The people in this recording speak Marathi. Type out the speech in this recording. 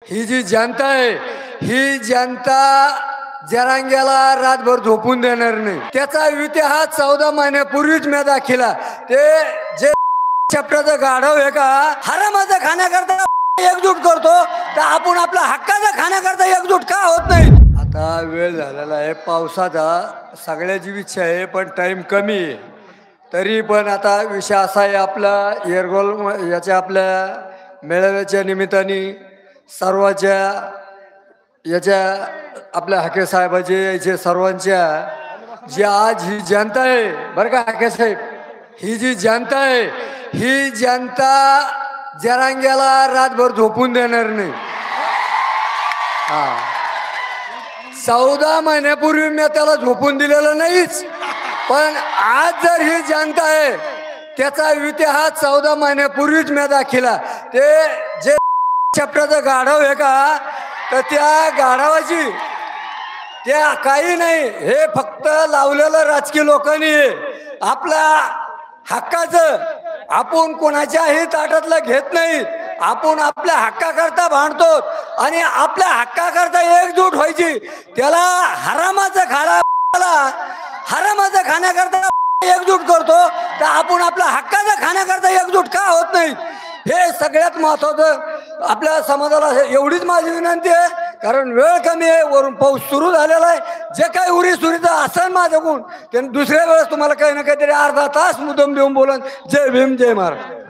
ही जी जनता आहे, ही जनता जरांग्याला रातभर झोपून देणार नाही. त्याचा इतिहास 14 महिन्यापूर्वीच मी दाखिला. ते जे चपटाचं गाढव आहे का, हरामाचं खाण्याकरता एकजूट करतो, तर आपण आपल्या हक्काचं खाण्याकरता एकजूट का होत नाही? आता वेळ झालेला आहे पावसाचा, सगळ्याची इच्छा आहे पण टाइम कमी आहे. तरी पण आता विषय असा आहे, आपला एअरगोल याच्या आपल्या मेळाव्याच्या निमित्ताने सर्वांच्या याच्या आपल्या हाके साहेबाचे याचे सर्वांच्या जी आज ही जनता आहे बरं का हाके साहेब, ही जी जनता आहे, ही जनता जरांग्याला रातभर झोपून देणार नाही. हा, 14 महिन्यापूर्वी मी त्याला झोपून दिलेलं नाहीच, पण आज जर ही जनता आहे, त्याचा इतिहास 14 महिन्यापूर्वीच मी दाखिला. ते जे चपटाचं गाढव आहे का, तर त्या गाढवाची त्या काही नाही, हे फक्त लावलेलं राजकीय लोकांनी आपल्या हक्काचं आपण कोणाच्याही ताटातलं घेत नाही. आपण आपल्या हक्काकरता भांडतो आणि आपल्या हक्काकरता एकजूट व्हायची. त्याला हरामाचं खाण्याकरता एकजूट करतो, तर आपण आपल्या हक्काचं खाण्याकरता एकजूट का होत नाही? हे सगळ्यात महत्वाचं आपल्या समाजाला एवढीच माझी विनंती आहे. कारण वेळ कमी आहे, वरून पाऊस सुरू झालेला आहे. जे काही उरीसुरीचं असेल माझ्याकडून, त्यांनी दुसऱ्या वेळेस तुम्हाला काही ना काहीतरी अर्धा तास मुद्दाम देऊन बोलन. जय भीम, जय महाराज.